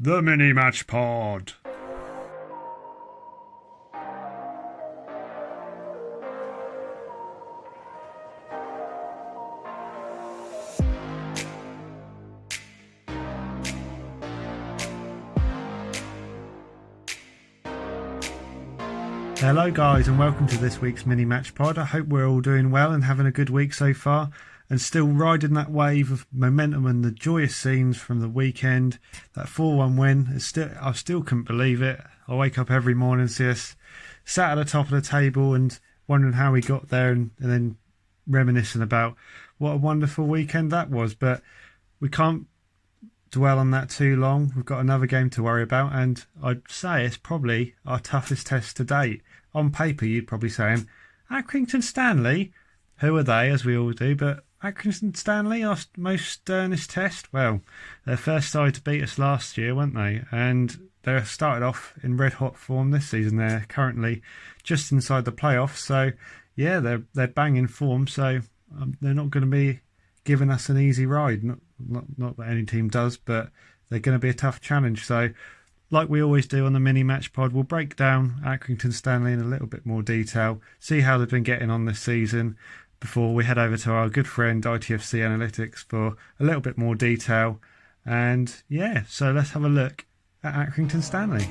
The Mini Match Pod. Hello guys, and welcome to this week's Mini Match Pod. I hope we're all doing well and having a good week so far, and still riding that wave of momentum and the joyous scenes from the weekend. That 4-1 win, I still couldn't believe it. I wake up every morning and see us sat at the top of the table and wondering how we got there, and then reminiscing about what a wonderful weekend that was. But we can't dwell on that too long. We've got another game to worry about, and I'd say it's probably our toughest test to date. On paper, you'd probably say, Accrington Stanley, who are they, as we all do, but Accrington Stanley, our most sternest test? Well, their first side to beat us last year, weren't they? And they started off in red-hot form this season. They're currently just inside the playoffs, so yeah, they're banging form, so they're not going to be giving us an easy ride. Not that any team does, but they're going to be a tough challenge. So, like we always do on the Mini Match Pod, we'll break down Accrington Stanley in a little bit more detail, see how they've been getting on this season, before we head over to our good friend ITFC Analytics for a little bit more detail. And yeah, so let's have a look at Accrington Stanley.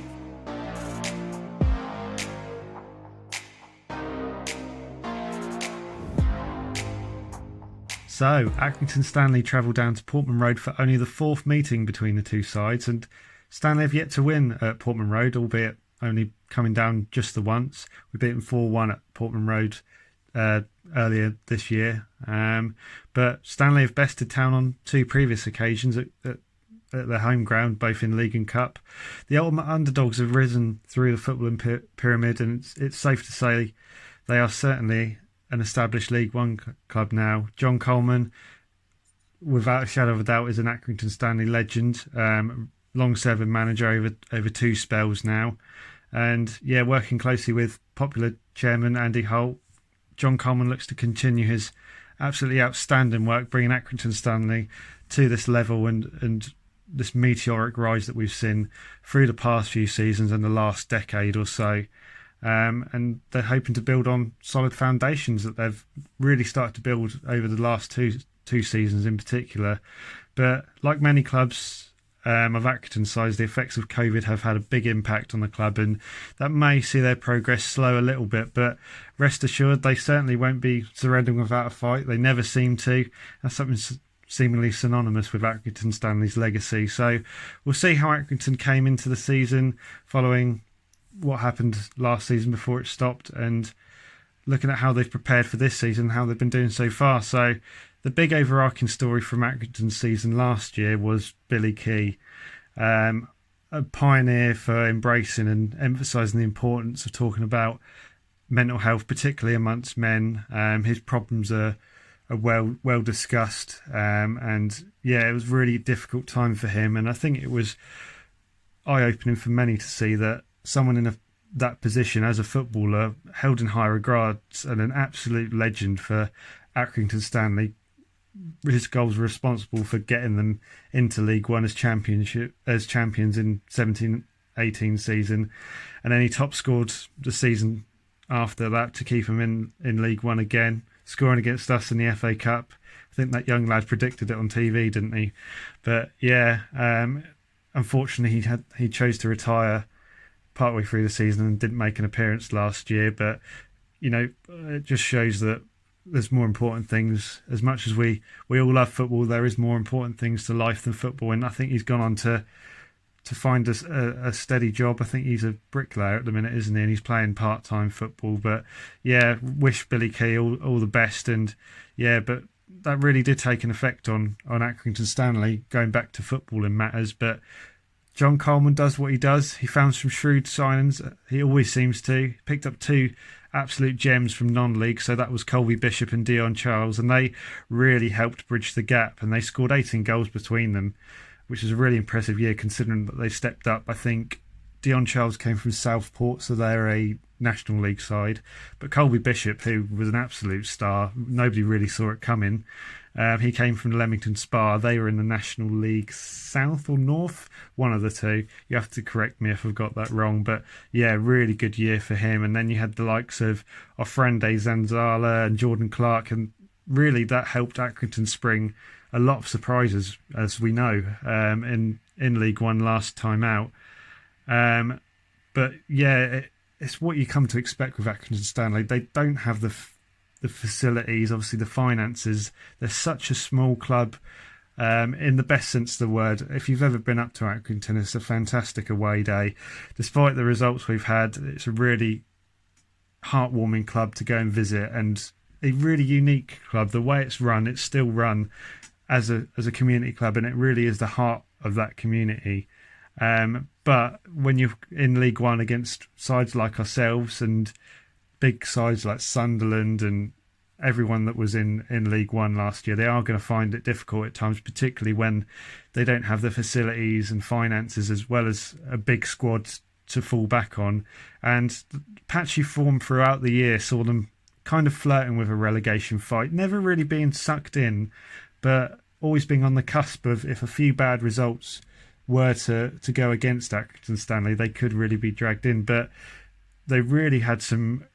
So, Accrington Stanley travelled down to Portman Road for only the fourth meeting between the two sides, and Stanley have yet to win at Portman Road, albeit only coming down just the once. We beat them 4-1 at Portman Road earlier this year. But Stanley have bested town on two previous occasions at their home ground, both in League and Cup. The ultimate underdogs have risen through the footballing pyramid, and it's safe to say they are certainly an established League One club now. John Coleman, without a shadow of a doubt, is an Accrington Stanley legend. Long-serving manager over two spells now. And yeah, working closely with popular chairman Andy Holt, John Coleman looks to continue his absolutely outstanding work, bringing Accrington Stanley to this level and this meteoric rise that we've seen through the past few seasons and the last decade or so. And they're hoping to build on solid foundations that they've really started to build over the last two seasons in particular. But like many clubs of Accrington size, the effects of COVID have had a big impact on the club, and that may see their progress slow a little bit, but rest assured they certainly won't be surrendering without a fight. They never seem to. That's something seemingly synonymous with Accrington Stanley's legacy. So we'll see how Accrington came into the season following what happened last season before it stopped, and looking at how they've prepared for this season, how they've been doing so far. So the big overarching story from Accrington's season last year was Billy Key, a pioneer for embracing and emphasising the importance of talking about mental health, particularly amongst men. His problems are well discussed, and yeah, it was a really difficult time for him, and I think it was eye-opening for many to see that someone in that position as a footballer, held in high regards and an absolute legend for Accrington Stanley, his goals were responsible for getting them into League One as champions in 17-18 season, and then he top scored the season after that to keep him in League One again, scoring against us in the FA Cup. I think that young lad predicted it on TV, didn't he? But yeah, unfortunately he chose to retire partway through the season and didn't make an appearance last year. But you know, it just shows that there's more important things. As much as we all love football, there is more important things to life than football, and I think he's gone on to find a steady job. I think he's a bricklayer at the minute, isn't he? And he's playing part-time football. But yeah, wish Billy Key all the best. And yeah, but that really did take an effect on Accrington Stanley, going back to footballing matters. But John Coleman does what he does. He found some shrewd signings. He always seems to. He picked up two absolute gems from non-league. So that was Colby Bishop and Dion Charles. And they really helped bridge the gap. And they scored 18 goals between them, which is a really impressive year considering that they stepped up. I think Dion Charles came from Southport, so they're a National League side. But Colby Bishop, who was an absolute star, nobody really saw it coming. He came from Leamington Spa. They were in the National League South or North, one of the two. You have to correct me if I've got that wrong. But yeah, really good year for him. And then you had the likes of Ofrende Zanzala and Jordan Clark, and really that helped Accrington spring a lot of surprises, as we know, in League One last time out. But yeah, it's what you come to expect with Accrington Stanley. They don't have the facilities, obviously the finances. They're such a small club, in the best sense of the word. If you've ever been up to Accrington, it's a fantastic away day. Despite the results we've had, it's a really heartwarming club to go and visit, and a really unique club. The way it's run, it's still run as a community club, and it really is the heart of that community. But when you're in League One against sides like ourselves and big sides like Sunderland and everyone that was in League One last year, they are going to find it difficult at times, particularly when they don't have the facilities and finances as well as a big squad to fall back on. And patchy form throughout the year saw them kind of flirting with a relegation fight, never really being sucked in, but always being on the cusp of, if a few bad results were to go against Accrington Stanley, they could really be dragged in. But they really had some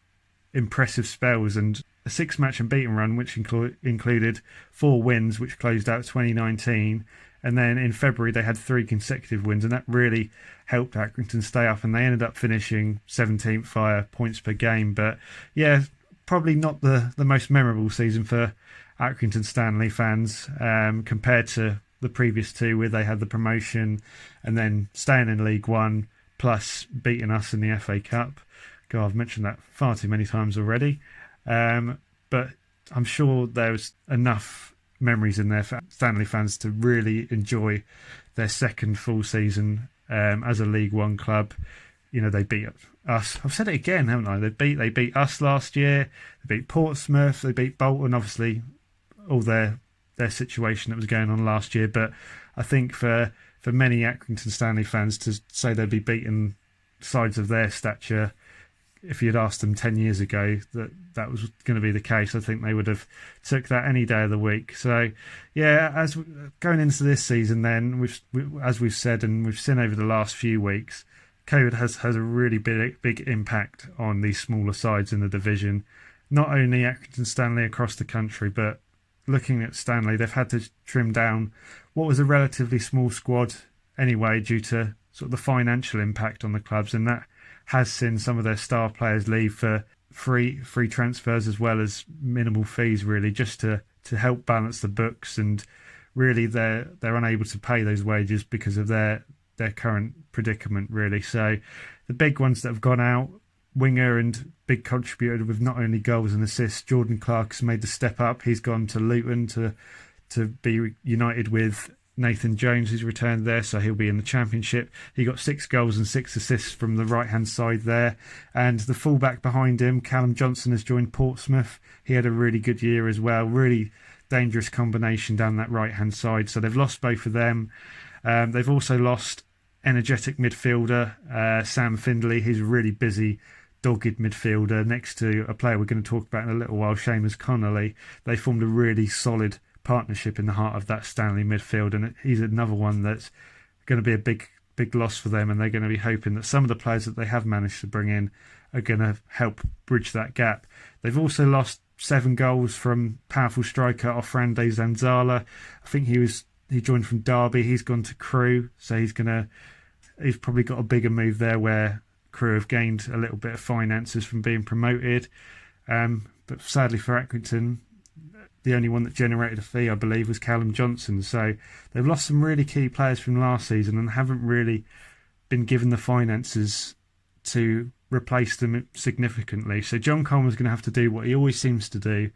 impressive spells, and a 6-match unbeaten run which included 4 wins, which closed out 2019, and then in February they had 3 consecutive wins, and that really helped Accrington stay up, and they ended up finishing 17th via points per game. But yeah, probably not the most memorable season for Accrington Stanley fans, compared to the previous two, where they had the promotion and then staying in League One plus beating us in the FA Cup. God, I've mentioned that far too many times already. But I'm sure there's enough memories in there for Stanley fans to really enjoy their second full season as a League One club. You know, they beat us. I've said it again, haven't I? They beat us last year. They beat Portsmouth. They beat Bolton. Obviously, all their situation that was going on last year. But I think for many Accrington Stanley fans to say they'd be beating sides of their stature, if you'd asked them 10 years ago that was going to be the case, I think they would have took that any day of the week. So yeah, as going into this season, then as we've said and we've seen over the last few weeks, COVID has a really big impact on these smaller sides in the division. Not only Accrington Stanley across the country, but looking at Stanley, they've had to trim down what was a relatively small squad anyway, due to sort of the financial impact on the clubs, and that has seen some of their star players leave for free transfers as well as minimal fees, really, just to help balance the books. And really they're unable to pay those wages because of their current predicament, really. So the big ones that have gone out, winger and big contributor with not only goals and assists, Jordan Clark has made the step up. He's gone to Luton to be united with Nathan Jones, who's returned there, so he'll be in the Championship. He got 6 goals and 6 assists from the right-hand side there. And the fullback behind him, Callum Johnson, has joined Portsmouth. He had a really good year as well. Really dangerous combination down that right-hand side. So they've lost both of them. They've also lost energetic midfielder Sam Findlay. He's a really busy, dogged midfielder next to a player we're going to talk about in a little while, Seamus Connolly. They formed a really solid partnership in the heart of that Stanley midfield, and he's another one that's going to be a big loss for them, and they're going to be hoping that some of the players that they have managed to bring in are going to help bridge that gap. They've also lost 7 goals from powerful striker Ofrende Zanzala. I think he joined from Derby. He's gone to Crewe, so he's probably got a bigger move there, where Crewe have gained a little bit of finances from being promoted. But sadly for Accrington, the only one that generated a fee, I believe, was Callum Johnson. So they've lost some really key players from last season and haven't really been given the finances to replace them significantly. So John Coleman's going to have to do what he always seems to do,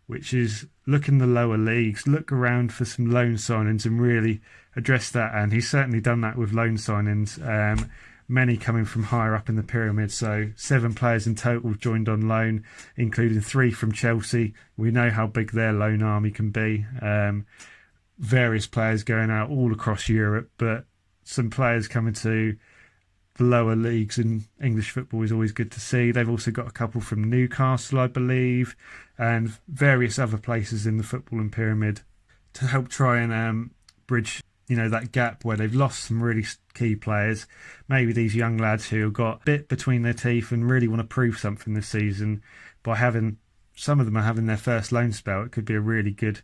which is look in the lower leagues, look around for some loan signings and really address that. And he's certainly done that with loan signings, many coming from higher up in the pyramid. So 7 players in total joined on loan, including 3 from Chelsea. We know how big their loan army can be. Various players going out all across Europe, but some players coming to the lower leagues in English football is always good to see. They've also got a couple from Newcastle, I believe, and various other places in the footballing pyramid to help try and bridge, that gap where they've lost some really key players. Maybe these young lads who have got a bit between their teeth and really want to prove something this season. By having some of them are having their first loan spell, it could be a really good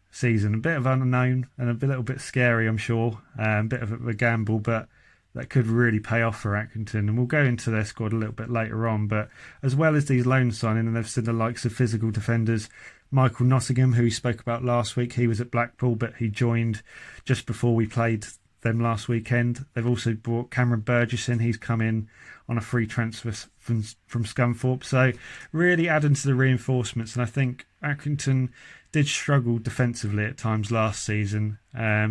season. A bit of unknown and a little bit scary, I'm sure. A bit of a gamble, but that could really pay off for Accrington. And we'll go into their squad a little bit later on. But as well as these loan signing, and they've seen the likes of physical defenders, Michael Nottingham, who we spoke about last week, he was at Blackpool, but he joined just before we played them last weekend. They've also brought Cameron Burgess in. He's come in on a free transfer from Scunthorpe. So really adding to the reinforcements. And I think Accrington did struggle defensively at times last season.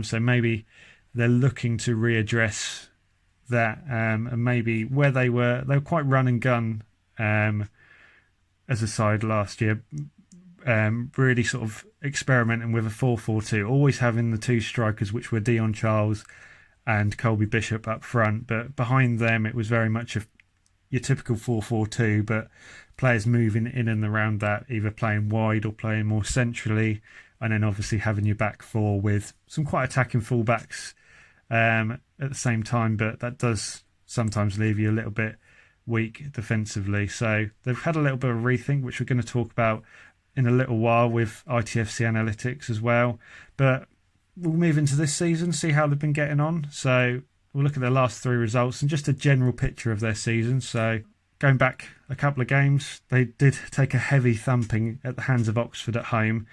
So maybe they're looking to readdress that, and maybe where they were quite run and gun as a side last year, really sort of experimenting with a 4-4-2, always having the two strikers, which were Dion Charles and Colby Bishop up front, but behind them it was very much your typical 4-4-2, but players moving in and around that, either playing wide or playing more centrally, and then obviously having your back four with some quite attacking fullbacks at the same time, but that does sometimes leave you a little bit weak defensively. So they've had a little bit of a rethink, which we're going to talk about in a little while with ITFC Analytics as well. But we'll move into this season, see how they've been getting on. So we'll look at their last three results and just a general picture of their season. So going back a couple of games, they did take a heavy thumping at the hands of Oxford at home.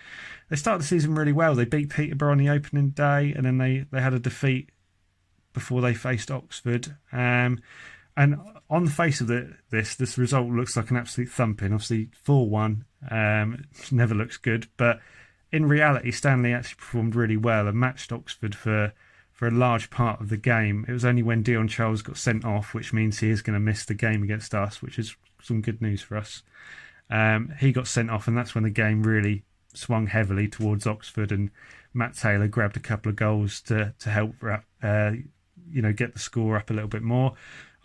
They started the season really well. They beat Peterborough on the opening day, and then they had a defeat before they faced Oxford. And on the face of this result looks like an absolute thumping. Obviously, 4-1 never looks good, but in reality, Stanley actually performed really well and matched Oxford for a large part of the game. It was only when Dion Charles got sent off, which means he is going to miss the game against us, which is some good news for us. He got sent off, and that's when the game really swung heavily towards Oxford, and Matt Taylor grabbed a couple of goals to help get the score up a little bit more.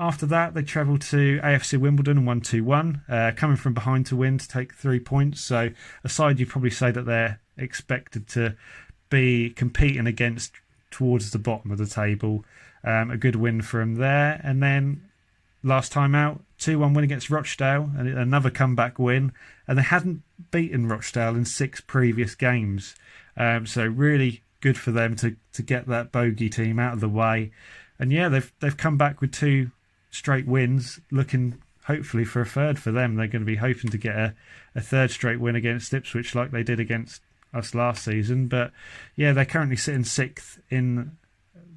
After that, they travelled to AFC Wimbledon and won 2-1, coming from behind to win to take 3 points. So a side you'd probably say that they're expected to be competing against towards the bottom of the table. A good win from there. And then last time out, 2-1 win against Rochdale, and another comeback win. And they hadn't beaten Rochdale in 6 previous games. So really good for them to get that bogey team out of the way. And yeah, they've come back with 2 straight wins, looking hopefully for a third for them. They're going to be hoping to get a third straight win against Ipswich like they did against us last season. But yeah, they're currently sitting 6th in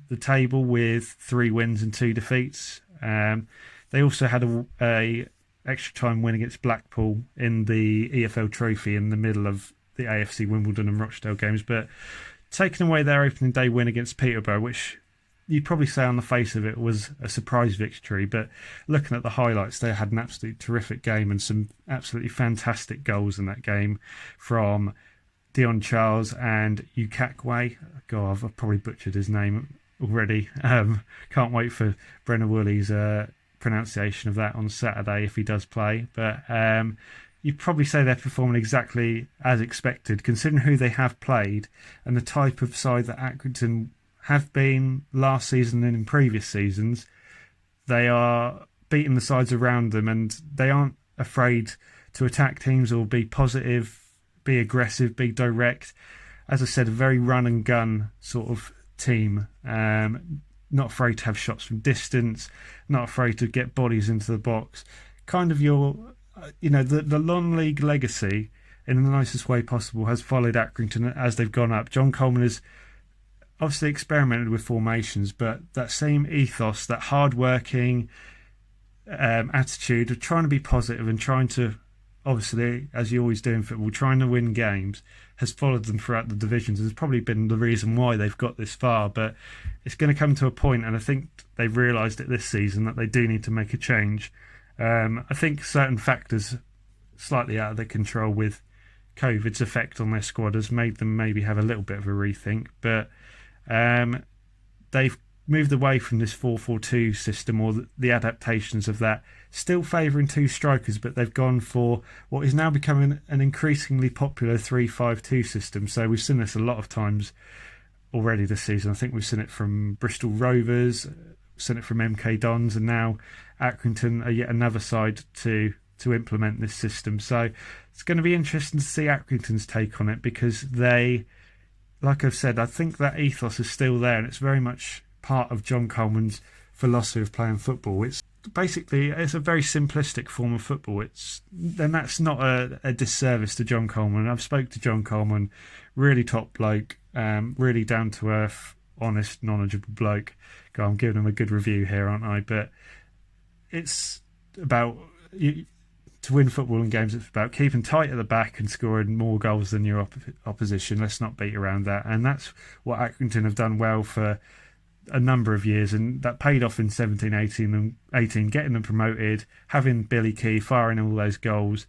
the table with 3 wins and 2 defeats. They also had a extra time win against Blackpool in the EFL Trophy in the middle of the AFC Wimbledon and Rochdale games, but taking away their opening day win against Peterborough, which you'd probably say on the face of it was a surprise victory, but looking at the highlights, they had an absolutely terrific game and some absolutely fantastic goals in that game from Dion Charles and Ukakwe. God, I've probably butchered his name already. Can't wait for Brenna Woolley's pronunciation of that on Saturday if he does play. But you'd probably say they're performing exactly as expected, considering who they have played and the type of side that Accrington have been last season and in previous seasons. They are beating the sides around them, and they aren't afraid to attack teams or be positive, be aggressive, be direct. As I said, a very run and gun sort of team. Not afraid to have shots from distance, not afraid to get bodies into the box. Kind of the non-league legacy, in the nicest way possible, has followed Accrington as they've gone up. John Coleman has obviously experimented with formations, but that same ethos, that hard-working attitude of trying to be positive and trying to, obviously, as you always do in football, trying to win games, has followed them throughout the divisions. Has probably been the reason why they've got this far, but it's going to come to a point, and I think they've realised it this season, that they do need to make a change. I think certain factors slightly out of their control with COVID's effect on their squad has made them maybe have a little bit of a rethink, but they've moved away from this 4-4-2 system, or the adaptations of that, still favouring two strikers, but they've gone for what is now becoming an increasingly popular 3-5-2 system. So we've seen this a lot of times already this season. I think we've seen it from Bristol Rovers, seen it from MK Dons, and now Accrington are yet another side to implement this system. So it's going to be interesting to see Accrington's take on it, because they, like I've said, I think that ethos is still there, and it's very much part of John Coleman's philosophy of playing football. It's basically, it's a very simplistic form of football. Then that's not a disservice to John Coleman. I've spoke to John Coleman, really top bloke, really down to earth, honest, knowledgeable bloke. God, I'm giving him a good review here, aren't I? But it's about, to win footballing games, it's about keeping tight at the back and scoring more goals than your opposition. Let's not beat around that. And that's what Accrington have done well for a number of years, and that paid off in 17, 18 and 18, getting them promoted, having Billy Key firing all those goals,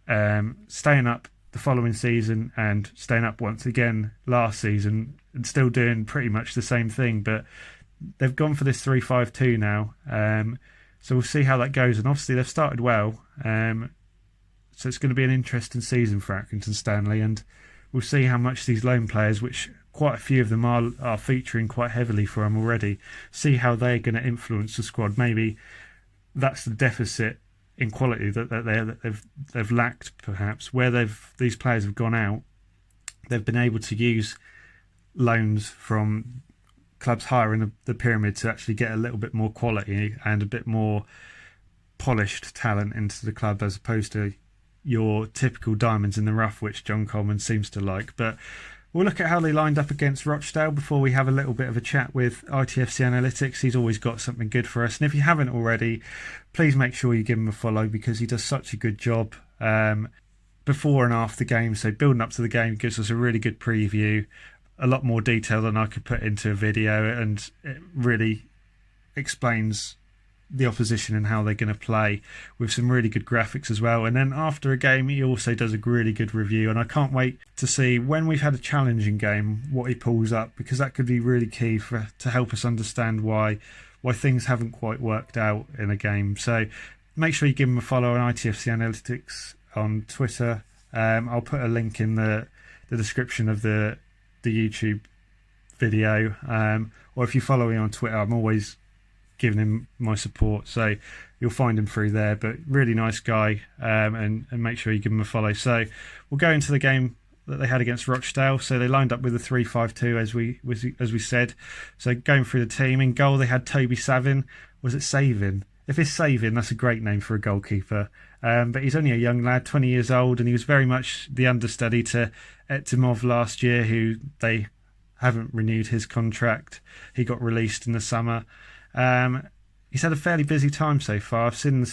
staying up the following season and staying up once again last season, and still doing pretty much the same thing. But they've gone for this 3-5-2 now, so we'll see how that goes. And obviously they've started well, so it's going to be an interesting season for Accrington Stanley, and we'll see how much these loan players, which quite a few of them are featuring quite heavily for them already, see how they're going to influence the squad. Maybe that's the deficit in quality that they've lacked, perhaps, where these players have gone out. They've been able to use loans from clubs higher in the pyramid to actually get a little bit more quality and a bit more polished talent into the club, as opposed to your typical diamonds in the rough, which John Coleman seems to like. But we'll look at how they lined up against Rochdale before we have a little bit of a chat with ITFC Analytics. He's always got something good for us. And if you haven't already, please make sure you give him a follow, because he does such a good job before and after the game. So building up to the game gives us a really good preview, a lot more detail than I could put into a video, and it really explains the opposition and how they're going to play, with some really good graphics as well. And then after a game, he also does a really good review, and I can't wait to see when we've had a challenging game what he pulls up, because that could be really key to help us understand why things haven't quite worked out in a game. So make sure you give him a follow on ITFC Analytics on Twitter. I'll put a link in the description of the YouTube video, or if you follow me on Twitter, I'm always giving him my support, so you'll find him through there. But really nice guy, and make sure you give him a follow. So we'll go into the game that they had against Rochdale. So they lined up with a 3-5-2 as we said. So going through the team, in goal they had Toby Savin. Was it Savin? If it's Savin, that's a great name for a goalkeeper. But he's only a young lad, 20 years old, and he was very much the understudy to Etimov last year, who they haven't renewed his contract. He got released in the summer. He's had a fairly busy time so far. I've seen the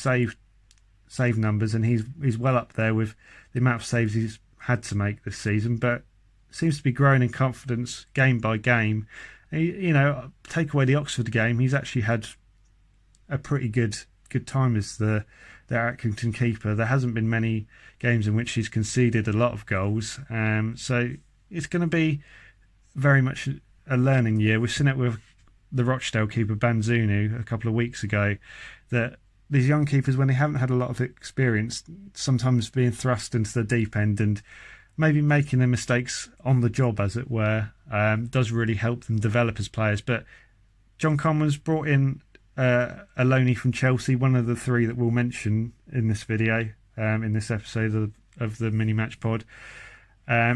save numbers, and he's well up there with the amount of saves he's had to make this season, but seems to be growing in confidence game by game. Take away the Oxford game, he's actually had a pretty good time as the Accrington keeper. There hasn't been many games in which he's conceded a lot of goals, so it's going to be very much a learning year. We've seen it with the Rochdale keeper Banzunu a couple of weeks ago, that these young keepers, when they haven't had a lot of experience, sometimes being thrust into the deep end and maybe making their mistakes on the job, as it were, does really help them develop as players. But John Coleman's brought in a loanee from Chelsea, one of the three that we'll mention in this video, in this episode of the mini match pod.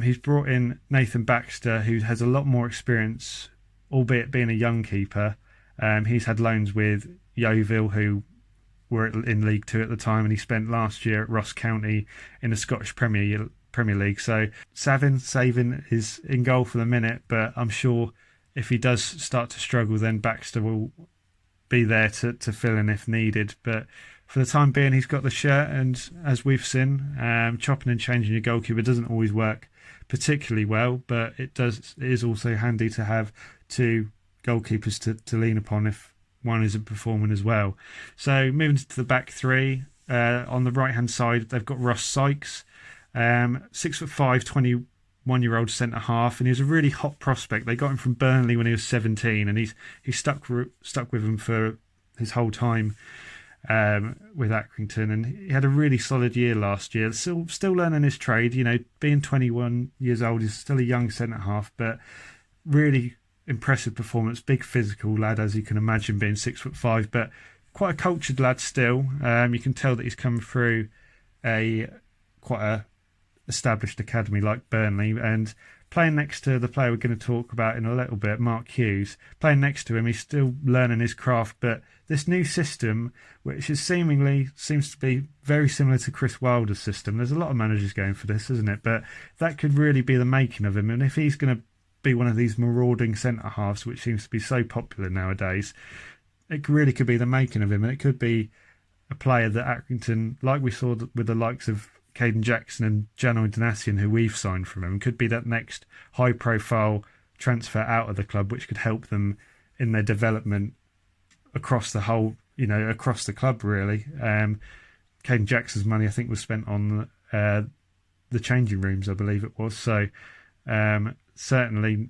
He's brought in Nathan Baxter, who has a lot more experience, albeit being a young keeper. He's had loans with Yeovil, who were in League 2 at the time, and he spent last year at Ross County in the Scottish Premier League. So Savin is in goal for the minute, but I'm sure if he does start to struggle, then Baxter will be there to fill in if needed. But for the time being, he's got the shirt, and as we've seen, chopping and changing your goalkeeper doesn't always work particularly well, but it is also handy to have two goalkeepers to lean upon if one isn't performing as well. So moving to the back three, on the right hand side they've got Ross Sykes, 6'5", 21-year-old centre half, and he was a really hot prospect. They got him from Burnley when he was 17, and he's stuck with him for his whole time with Accrington, and he had a really solid year last year. Still learning his trade. Being 21 years old, he's still a young centre half, but really impressive performance. Big physical lad, as you can imagine, being 6'5", but quite a cultured lad still. You can tell that he's come through quite a established academy like Burnley, and playing next to the player we're going to talk about in a little bit, Mark Hughes, playing next to him, he's still learning his craft. But this new system, which seems to be very similar to Chris Wilder's system, there's a lot of managers going for this, isn't it? But that could really be the making of him, and if he's going to be one of these marauding centre halves, which seems to be so popular nowadays, it really could be the making of him, and it could be a player that Accrington, like we saw with the likes of Caden Jackson and Jano Donatian, who we've signed from him, could be that next high-profile transfer out of the club, which could help them in their development across the whole, across the club, really. Caden Jackson's money, I think, was spent on the changing rooms, I believe it was. So certainly,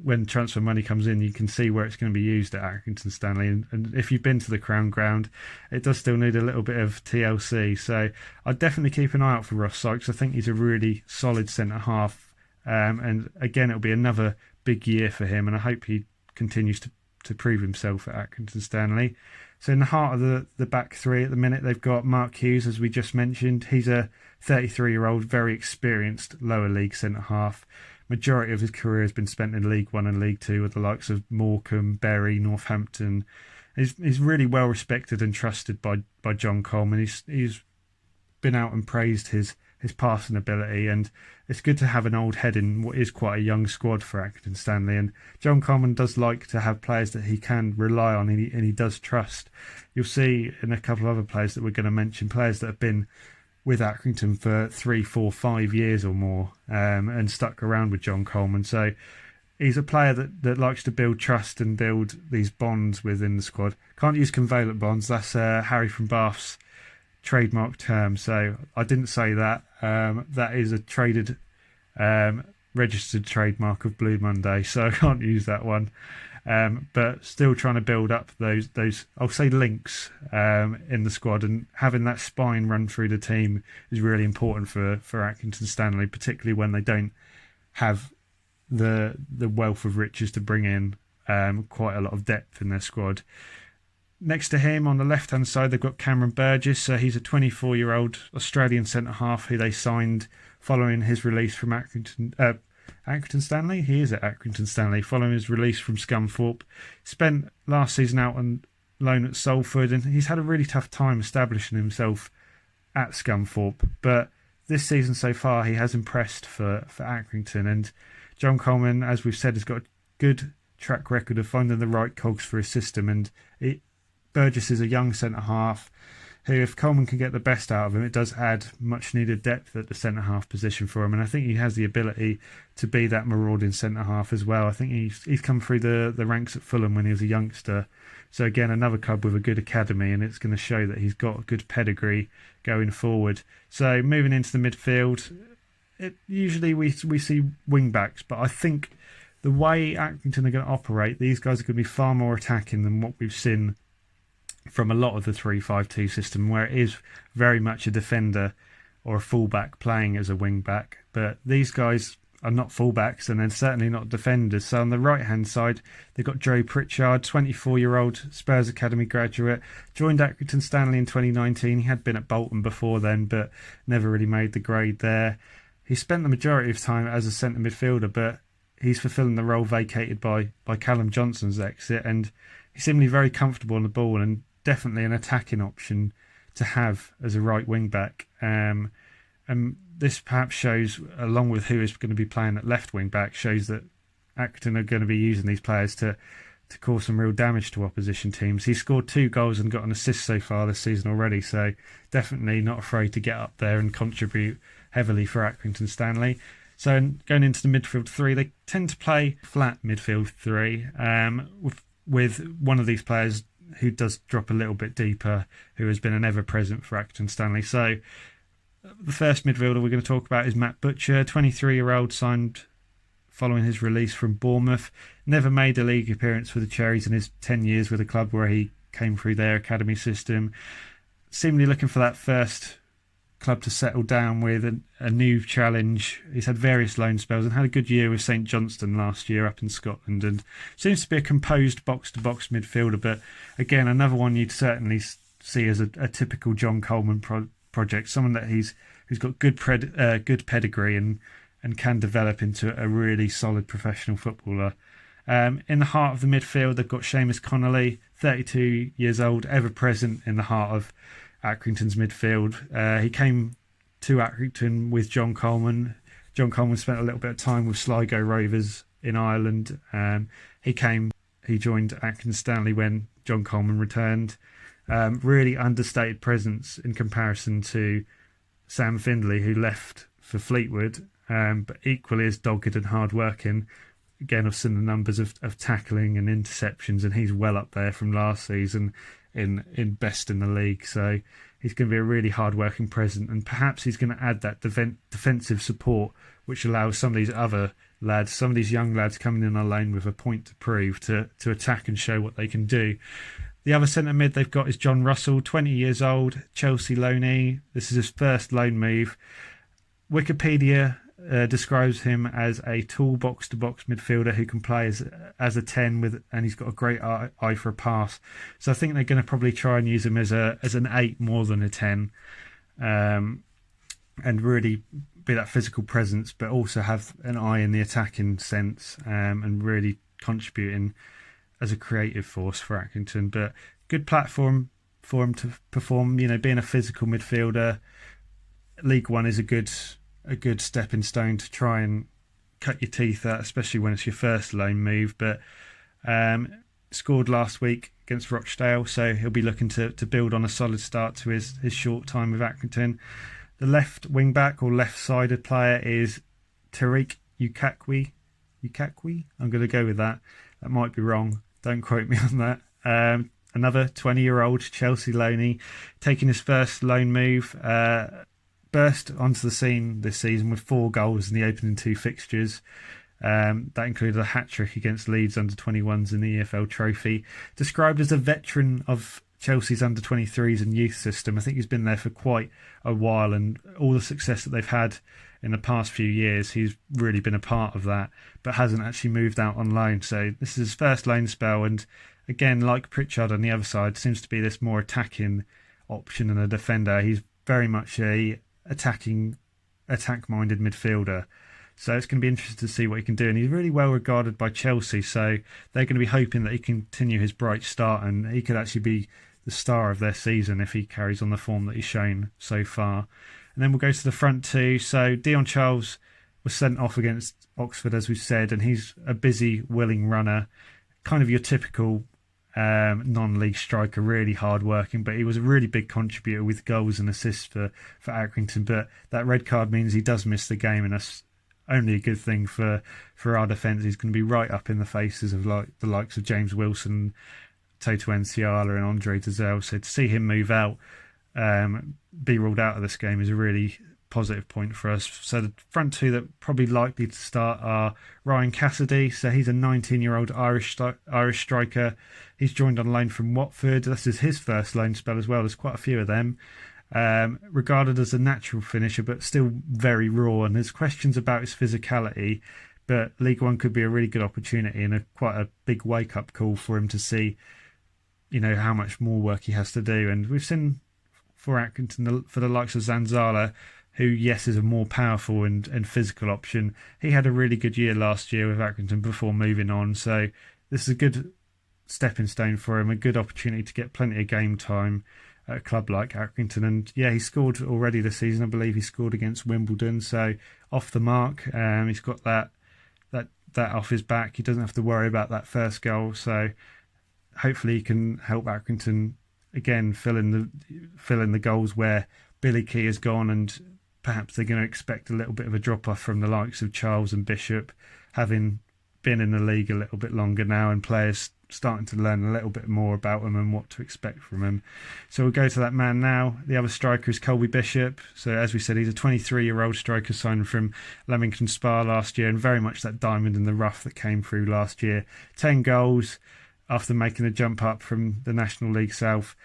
when transfer money comes in, you can see where it's going to be used at Accrington Stanley. And if you've been to the Crown Ground, it does still need a little bit of TLC. So I'd definitely keep an eye out for Ross Sykes. I think he's a really solid centre half. And again, it'll be another big year for him. And I hope he continues to prove himself at Accrington Stanley. So in the heart of the back three at the minute, they've got Mark Hughes, as we just mentioned. He's a 33-year-old, very experienced lower league centre half. Majority of his career has been spent in League One and League Two with the likes of Morecambe, Bury, Northampton. He's really well respected and trusted by John Coleman. He's been out and praised his passing ability, and it's good to have an old head in what is quite a young squad for Accrington Stanley. And John Coleman does like to have players that he can rely on and he does trust. You'll see in a couple of other players that we're going to mention, players that have been with Accrington for 3, 4, 5 years or more, and stuck around with John Coleman. So he's a player that likes to build trust and build these bonds within the squad. Can't use covalent bonds. That's Harry from Bath's trademark term. So I didn't say that. That is a registered trademark of Blue Monday. So I can't use that one. But still trying to build up those I'll say links in the squad, and having that spine run through the team is really important for Accrington Stanley, particularly when they don't have the wealth of riches to bring in quite a lot of depth in their squad. Next to him on the left-hand side, they've got Cameron Burgess. So he's a 24-year-old Australian centre-half who they signed following his release from Accrington Stanley. He is at Accrington Stanley following his release from Scunthorpe. Spent last season out on loan at Salford, and he's had a really tough time establishing himself at Scunthorpe. But this season so far, he has impressed for Accrington. And John Coleman, as we've said, has got a good track record of finding the right cogs for his system. And Burgess is a young centre-half who, if Coleman can get the best out of him, it does add much-needed depth at the centre-half position for him. And I think he has the ability to be that marauding centre-half as well. I think he's come through the ranks at Fulham when he was a youngster. So again, another club with a good academy, and it's going to show that he's got a good pedigree going forward. So moving into the midfield, usually we see wing-backs, but I think the way Accrington are going to operate, these guys are going to be far more attacking than what we've seen from a lot of the 3-5-2 system, where it is very much a defender or a fullback playing as a wing back. But these guys are not fullbacks, and they're certainly not defenders. So on the right hand side, they've got Joe Pritchard, 24-year-old Spurs Academy graduate, joined Accrington Stanley in 2019. He had been at Bolton before then, but never really made the grade there. He spent the majority of time as a centre midfielder, but he's fulfilling the role vacated by Callum Johnson's exit, and he's seemingly very comfortable on the ball and definitely an attacking option to have as a right wing back. And this perhaps shows, along with who is going to be playing at left wing back, shows that Accrington are going to be using these players to cause some real damage to opposition teams. He scored 2 goals and got an assist so far this season already, so definitely not afraid to get up there and contribute heavily for Accrington Stanley. So going into the midfield three, they tend to play flat midfield three, with one of these players who does drop a little bit deeper, who has been an ever-present for Accrington Stanley. So the first midfielder we're going to talk about is Matt Butcher, 23-year-old, signed following his release from Bournemouth. Never made a league appearance for the Cherries in his 10 years with the club, where he came through their academy system. Seemingly looking for that first club to settle down with, a new challenge. He's had various loan spells and had a good year with St Johnstone last year up in Scotland, and seems to be a composed box-to-box midfielder, but again, another one you'd certainly see as a typical John Coleman project, someone that who's got good pedigree and can develop into a really solid professional footballer. In the heart of the midfield, they've got Seamus Connolly, 32 years old, ever present in the heart of Accrington's midfield. He came to Accrington with John Coleman. John Coleman spent a little bit of time with Sligo Rovers in Ireland. He joined Accrington Stanley when John Coleman returned. Really understated presence in comparison to Sam Findlay, who left for Fleetwood, but equally as dogged and hard-working. Again, I've seen the numbers of tackling and interceptions, and he's well up there from last season in best in the league. So he's going to be a really hard-working presence, and perhaps he's going to add that defensive support, which allows some of these other lads, some of these young lads coming in on loan with a point to prove, to attack and show what they can do. The other centre mid they've got is John Russell, 20 years old, Chelsea loanee. This is his first loan move. Wikipedia describes him as a tall box-to-box midfielder who can play as a 10 and he's got a great eye for a pass. So I think they're going to probably try and use him as an 8 more than a 10, and really be that physical presence, but also have an eye in the attacking sense, and really contributing as a creative force for Accrington. But good platform for him to perform. Being a physical midfielder, League One is a good stepping stone to try and cut your teeth at, especially when it's your first loan move. But scored last week against Rochdale, so he'll be looking to build on a solid start to his short time with Accrington. The left wing back or left-sided player is Tariq Ukakwi. I'm going to go with that. That might be wrong. Don't quote me on that. Another 20-year-old Chelsea loanee, taking his first loan move. Burst onto the scene this season with 4 goals in the opening 2 fixtures. That included a hat-trick against Leeds under-21s in the EFL Trophy. Described as a veteran of Chelsea's under-23s and youth system. I think he's been there for quite a while, and all the success that they've had in the past few years, he's really been a part of that, but hasn't actually moved out on loan. So this is his first loan spell, and again, like Pritchard on the other side, seems to be this more attacking option than a defender. He's very much a attack-minded midfielder. So it's going to be interesting to see what he can do. And he's really well regarded by Chelsea, so they're going to be hoping that he can continue his bright start, and he could actually be the star of their season if he carries on the form that he's shown so far. And then we'll go to the front two. So Dion Charles was sent off against Oxford, as we've said, and he's a busy, willing runner. Kind of your typical non-league striker, really hard-working, but he was a really big contributor with goals and assists for Accrington. But that red card means he does miss the game, and that's only a good thing for our defence. He's going to be right up in the faces of the likes of James Wilson, Toto Nsiala and Andre Dazelle. So to see him move out, be ruled out of this game, is a really positive point for us. So the front two that probably likely to start are Ryan Cassidy. So he's a 19-year-old Irish striker. He's joined on loan from Watford. This is his first loan spell as well. There's quite a few of them. Regarded as a natural finisher, but still very raw, and there's questions about his physicality. But League One could be a really good opportunity and quite a big wake-up call for him to see, how much more work he has to do. And we've seen for Accrington, for the likes of Zanzala, who, yes, is a more powerful and physical option. He had a really good year last year with Accrington before moving on. So this is a good stepping stone for him, a good opportunity to get plenty of game time at a club like Accrington. And yeah, he scored already this season. I believe he scored against Wimbledon. So off the mark. He's got that off his back. He doesn't have to worry about that first goal. So hopefully he can help Accrington again fill in the goals where Billy Key has gone, and perhaps they're going to expect a little bit of a drop-off from the likes of Charles and Bishop, having been in the league a little bit longer now, and players starting to learn a little bit more about him and what to expect from him. So we'll go to that man now. The other striker is Colby Bishop. So as we said, he's a 23-year-old striker signed from Leamington Spa last year, and very much that diamond in the rough that came through last year. 10 goals after making a jump up from the National League South.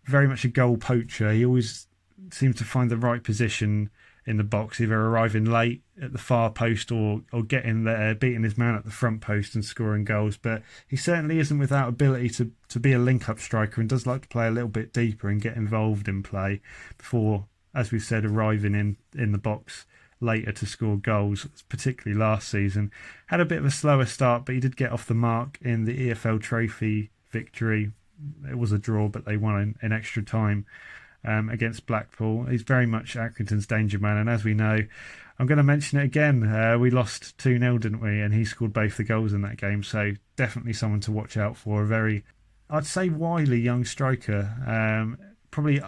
Very much a goal poacher. He always seems to find the right position in the box, either arriving late at the far post or getting there, beating his man at the front post and scoring goals. But he certainly isn't without ability to be a link-up striker, and does like to play a little bit deeper and get involved in play before, as we've said, arriving in the box later to score goals, particularly last season. Had a bit of a slower start, but he did get off the mark in the EFL Trophy victory. It was a draw, but they won in extra time against Blackpool. He's very much Accrington's danger man, and as we know, I'm going to mention it again, we lost 2-0, didn't we? And he scored both the goals in that game, so definitely someone to watch out for. A very, I'd say, wily young striker, probably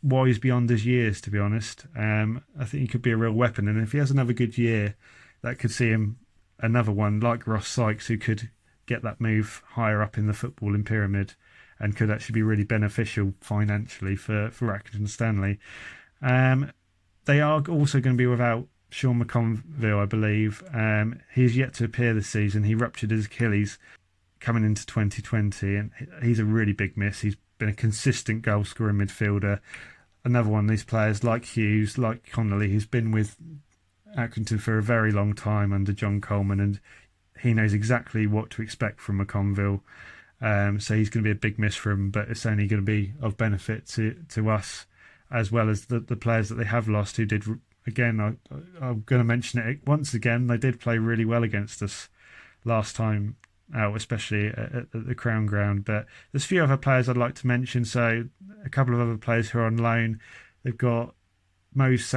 wise beyond his years, to be honest. I think he could be a real weapon, and if he has another good year, that could see him another one like Ross Sykes, who could get that move higher up in the footballing pyramid and could actually be really beneficial financially for Accrington Stanley. They are also going to be without Sean McConville, I believe. He's yet to appear this season. He ruptured his Achilles coming into 2020, and he's a really big miss. He's been a consistent goal-scoring midfielder. Another one of these players like Hughes, like Connolly, who's been with Accrington for a very long time under John Coleman, and he knows exactly what to expect from McConville. So he's going to be a big miss for him, but it's only going to be of benefit to us, as well as the players that they have lost, who did, again, I'm going to mention it once again, they did play really well against us last time out, especially at the Crown Ground. But there's a few other players I'd like to mention. So a couple of other players who are on loan. They've got it's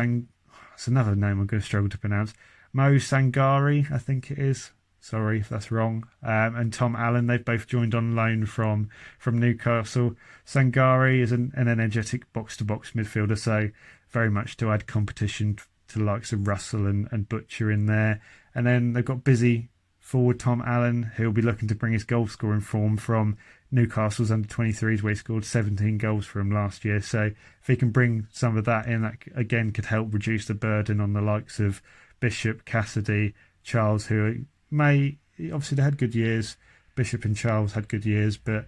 another name I'm going to struggle to pronounce. Mo Sangari, I think it is. Sorry if that's wrong. And Tom Allen, they've both joined on loan from Newcastle. Sangari is an energetic box-to-box midfielder, so very much to add competition to the likes of Russell and Butcher in there. And then they've got busy forward Tom Allen, who'll be looking to bring his goal-scoring form from Newcastle's under-23s, where he scored 17 goals for him last year. So if he can bring some of that in, that again could help reduce the burden on the likes of Bishop, Cassidy, Charles, who obviously they had good years. Bishop and Charles had good years, but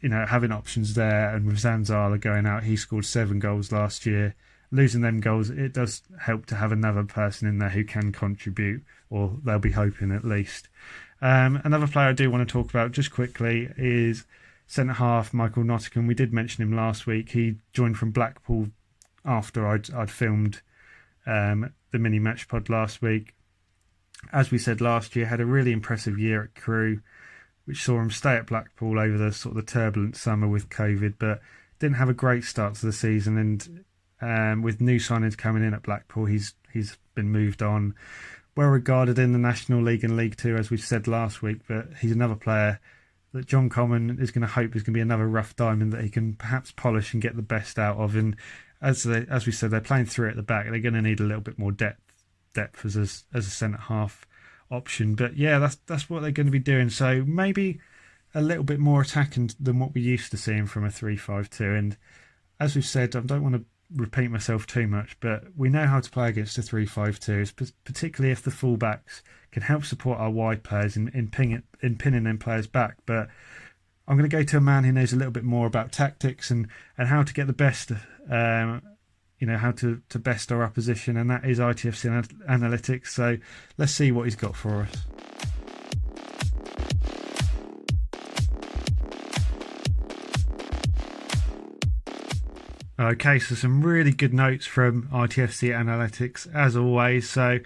having options there, and with Zanzala going out, he scored 7 goals last year. Losing them goals, it does help to have another person in there who can contribute, or they'll be hoping at least. Another player I do want to talk about just quickly is centre half Michael Nottingham. We did mention him last week. He joined from Blackpool after I'd filmed the mini match pod last week. As we said last year, had a really impressive year at Crewe, which saw him stay at Blackpool over the sort of the turbulent summer with COVID, but didn't have a great start to the season. And with new signings coming in at Blackpool, he's been moved on. Well regarded in the National League and League Two, as we said last week, but he's another player that John Coleman is going to hope is going to be another rough diamond that he can perhaps polish and get the best out of. And as we said, they're playing 3 at the back. They're going to need a little bit more depth as a centre half option. But yeah, that's what they're going to be doing. So maybe a little bit more attacking than what we used to seeing from a 3-5-2. And as we've said, I don't want to repeat myself too much, but we know how to play against a 3-5-2, particularly if the fullbacks can help support our wide players in pinning them players back. But I'm going to go to a man who knows a little bit more about tactics and how to get the best how to best our opposition, and that is ITFC Analytics. So let's see what he's got for us. Okay, so some really good notes from ITFC Analytics as always. So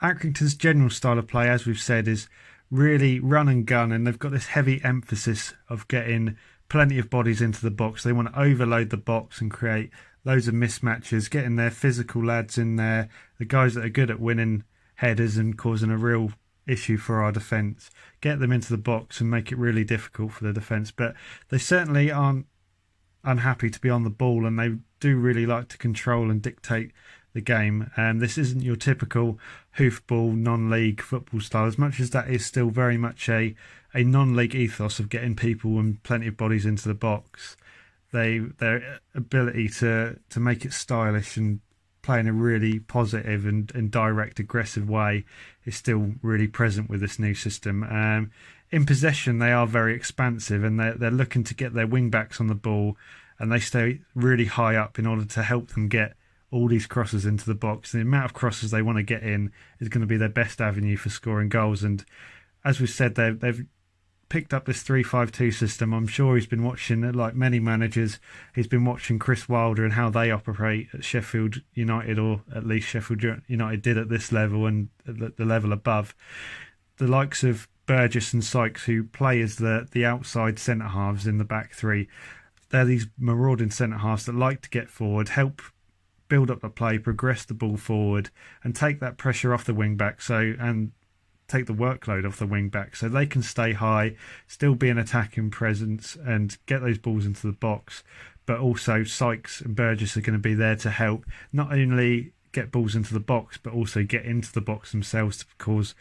Accrington's general style of play, as we've said, is really run and gun, and they've got this heavy emphasis of getting plenty of bodies into the box. They want to overload the box and create loads of mismatches, getting their physical lads in there, the guys that are good at winning headers and causing a real issue for our defence, get them into the box and make it really difficult for the defence. But they certainly aren't unhappy to be on the ball, and they do really like to control and dictate the game. And this isn't your typical hoofball non-league football style, as much as that is still very much a a non-league ethos of getting people and plenty of bodies into the box. Their ability to make it stylish and play in a really positive and direct, aggressive way is still really present with this new system. In possession, they are very expansive, and they're looking to get their wing backs on the ball, and they stay really high up in order to help them get all these crosses into the box. The amount of crosses they want to get in is going to be their best avenue for scoring goals. And as we said, they've picked up this 3-5-2 system. I'm sure he's been watching, like many managers, he's been watching Chris Wilder and how they operate at Sheffield United, or at least Sheffield United did at this level and at the level above. The likes of Burgess and Sykes, who play as the outside centre-halves in the back three, they're these marauding centre-halves that like to get forward, help build up the play, progress the ball forward, and take that pressure off the wing-back, and take the workload off the wing-back, so they can stay high, still be an attacking presence, and get those balls into the box. But also Sykes and Burgess are going to be there to help not only get balls into the box, but also get into the box themselves to cause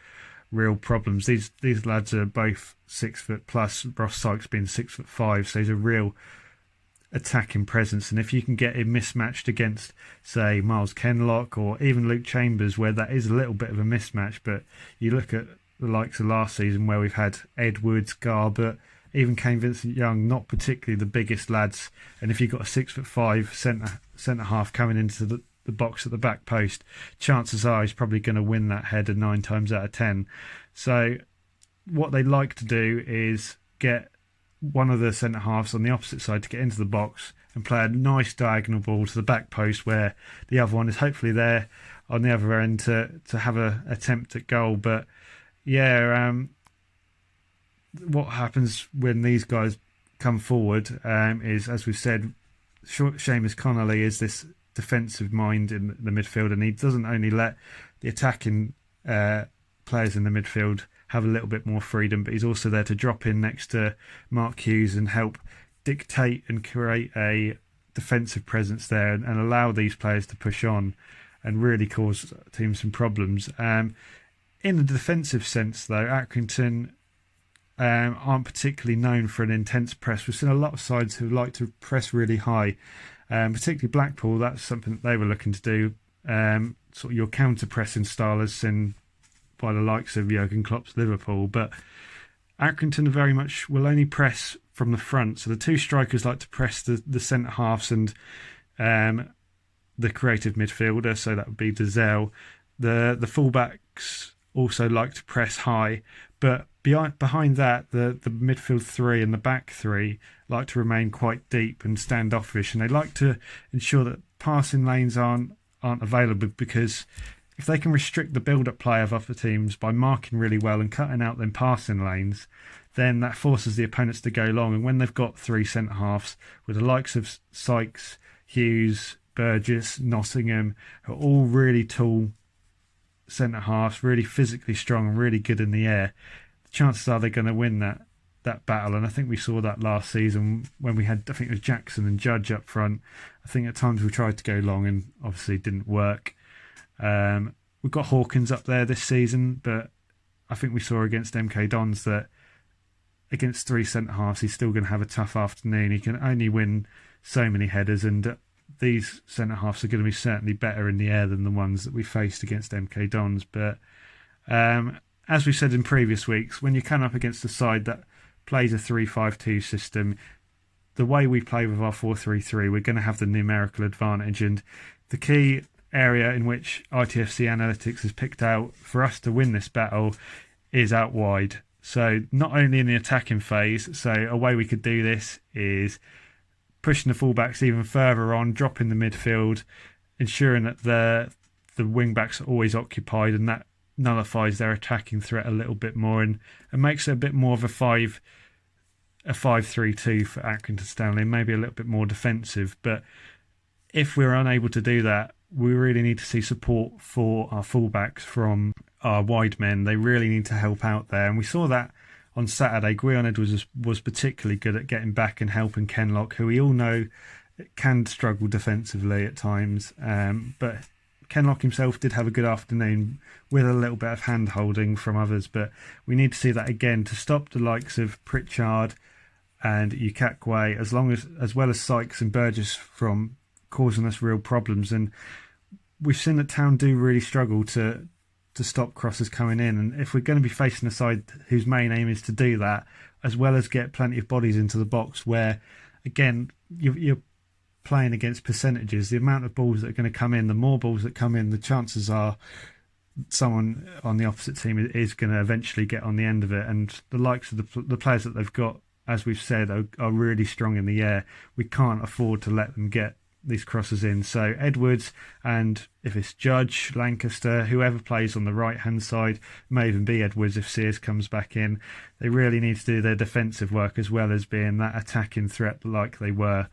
real problems. These lads are both 6 foot plus, Ross Sykes being 6'5", so he's a real attacking presence. And if you can get him mismatched against, say, Miles Kenlock or even Luke Chambers, where that is a little bit of a mismatch, but you look at the likes of last season where we've had Edwards, Garbutt, even Kane Vincent-Young, not particularly the biggest lads, and if you've got a 6'5" centre half coming into the box at the back post, chances are he's probably going to win that header 9 times out of 10. So what they like to do is get one of the centre halves on the opposite side to get into the box and play a nice diagonal ball to the back post, where the other one is hopefully there on the other end to have a attempt at goal. But yeah, what happens when these guys come forward is, as we've said, Seamus Connolly is this defensive mind in the midfield, and he doesn't only let the attacking players in the midfield have a little bit more freedom, but he's also there to drop in next to Mark Hughes and help dictate and create a defensive presence there, and allow these players to push on and really cause teams some problems. In the defensive sense, though, Accrington aren't particularly known for an intense press. We've seen a lot of sides who like to press really high, particularly Blackpool. That's something that they were looking to do, sort of your counter-pressing style as seen by the likes of Jurgen Klopp's Liverpool. But Accrington very much will only press from the front. So the two strikers like to press the centre halves and the creative midfielder, so that would be Dazelle. The fullbacks also like to press high, but behind that, the midfield three and the back three like to remain quite deep and standoffish, and they like to ensure that passing lanes aren't available, because if they can restrict the build-up play of other teams by marking really well and cutting out them passing lanes, then that forces the opponents to go long. And when they've got 3 centre-halves with the likes of Sykes, Hughes, Burgess, Nottingham, who are all really tall centre-halves, really physically strong and really good in the air, the chances are they're going to win that battle. And I think we saw that last season when we had, I think it was Jackson and Judge up front. I think at times we tried to go long and obviously it didn't work. We've got Hawkins up there this season, but I think we saw against MK Dons that against 3 centre-halves he's still going to have a tough afternoon. He can only win so many headers, and these centre-halves are going to be certainly better in the air than the ones that we faced against MK Dons. But as we said in previous weeks, when you come up against a side that plays a 3-5-2 system, the way we play with our 4-3-3, we're going to have the numerical advantage. And the key area in which ITFC Analytics has picked out for us to win this battle is out wide. So not only in the attacking phase, so a way we could do this is pushing the fullbacks even further on, dropping the midfield, ensuring that the wing backs are always occupied, and that nullifies their attacking threat a little bit more and makes it a bit more of a 5-3-2 for Accrington Stanley, maybe a little bit more defensive. But if we're unable to do that, we really need to see support for our fullbacks from our wide men. They really need to help out there, and we saw that on Saturday. Guion Edwards was particularly good at getting back and helping Kenlock, who we all know can struggle defensively at times, but Kenlock himself did have a good afternoon with a little bit of hand-holding from others, but we need to see that again to stop the likes of Pritchard and Ukakwe, as well as Sykes and Burgess from causing us real problems. And we've seen that Town do really struggle to stop crosses coming in, and if we're going to be facing a side whose main aim is to do that, as well as get plenty of bodies into the box, where again you're playing against percentages, the amount of balls that are going to come in, the more balls that come in, the chances are someone on the opposite team is going to eventually get on the end of it. And the likes of the players that they've got, as we've said, are really strong in the air. We can't afford to let them get these crosses in. So Edwards, and if it's Judge, Lancaster, whoever plays on the right hand side, may even be Edwards if Sears comes back in, they really need to do their defensive work as well as being that attacking threat like they were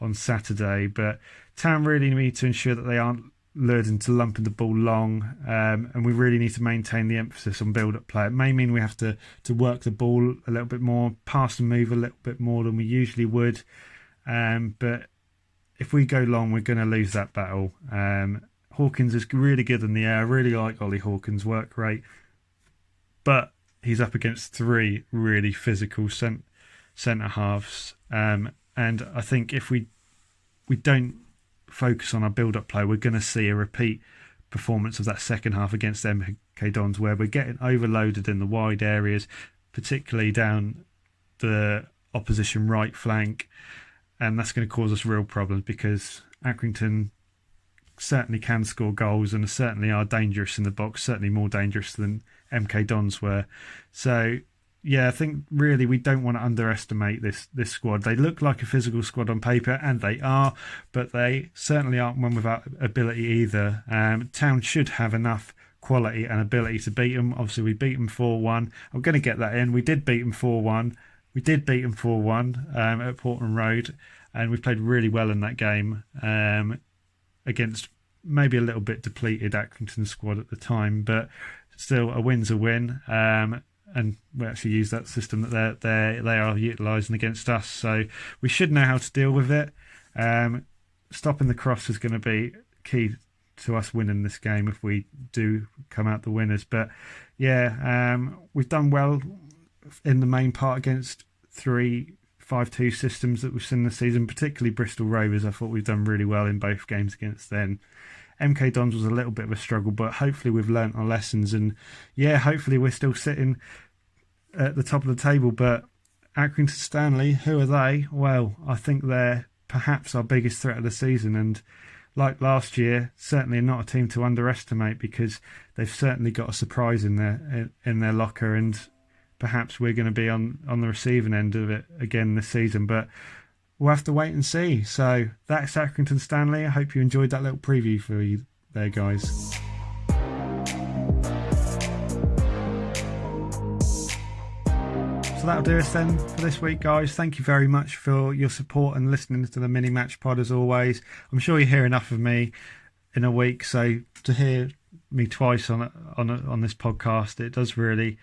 on Saturday. But Town really need to ensure that they aren't lured into lumping the ball long, and we really need to maintain the emphasis on build-up play. It may mean we have to work the ball a little bit more, pass and move a little bit more than we usually would, but if we go long, we're going to lose that battle. Hawkins is really good in the air. I really like Ollie Hawkins' work rate, but he's up against three really physical centre halves, and I think if we don't focus on our build-up play, we're going to see a repeat performance of that second half against MK Dons, where we're getting overloaded in the wide areas, particularly down the opposition right flank. And that's going to cause us real problems, because Accrington certainly can score goals and certainly are dangerous in the box, certainly more dangerous than MK Dons were. So, yeah, I think really we don't want to underestimate this squad. They look like a physical squad on paper, and they are, but they certainly aren't one without ability either. Town should have enough quality and ability to beat them. Obviously, we beat them 4-1. I'm going to get that in. We did beat them 4-1. We did beat them 4-1 at Portman Road, and we played really well in that game against maybe a little bit depleted Accrington squad at the time, but still a win's a win. And we actually use that system that they are utilising against us, so we should know how to deal with it. Stopping the cross is going to be key to us winning this game if we do come out the winners. But yeah, we've done well in the main part against 3-5-2 systems that we've seen this season, particularly Bristol Rovers. I thought we've done really well in both games against them. MK Dons was a little bit of a struggle, but hopefully we've learnt our lessons, and yeah, hopefully we're still sitting at the top of the table. But Accrington Stanley, who are they? Well, I think they're perhaps our biggest threat of the season, and like last year, certainly not a team to underestimate, because they've certainly got a surprise in their locker, and perhaps we're going to be on the receiving end of it again this season, but we'll have to wait and see. So that's Accrington Stanley. I hope you enjoyed that little preview for you there, guys. So that'll do us then for this week, guys. Thank you very much for your support and listening to the mini match pod as always. I'm sure you hear enough of me in a week, so to hear me twice on this podcast, it does really.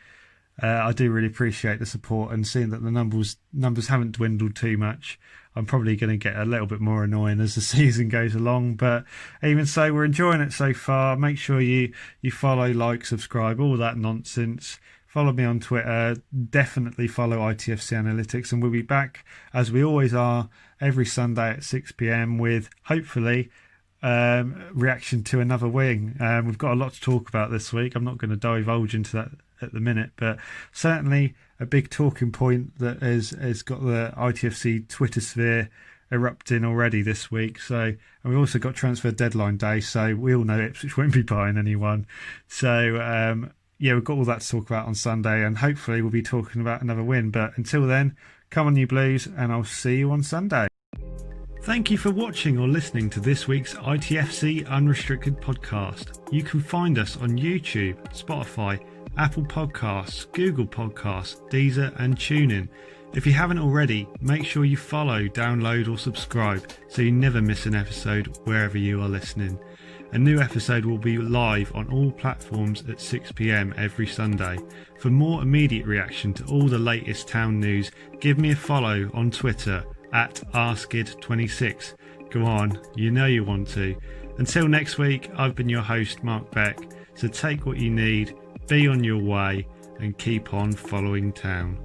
I do really appreciate the support, and seeing that the numbers haven't dwindled too much, I'm probably going to get a little bit more annoying as the season goes along. But even so, we're enjoying it so far. Make sure you follow, like, subscribe, all that nonsense. Follow me on Twitter. Definitely follow ITFC Analytics, and we'll be back as we always are every Sunday at 6 p.m. with hopefully reaction to another wing. We've got a lot to talk about this week. I'm not going to divulge into that at the minute, but certainly a big talking point that has got the ITFC Twitter sphere erupting already this week. So, and we've also got transfer deadline day, so we all know Ipswich won't be buying anyone. So yeah, we've got all that to talk about on Sunday, and hopefully we'll be talking about another win. But until then, come on you Blues, and I'll see you on Sunday. Thank you for watching or listening to this week's ITFC Unrestricted podcast. You can find us on YouTube, Spotify, Apple Podcasts, Google Podcasts, Deezer and TuneIn. If you haven't already, make sure you follow, download or subscribe so you never miss an episode wherever you are listening. A new episode will be live on all platforms at 6 p.m. every Sunday. For more immediate reaction to all the latest town news, give me a follow on Twitter at rskid26. Go on, you know you want to. Until next week, I've been your host, Mark Beck. So take what you need, be on your way, and keep on following town.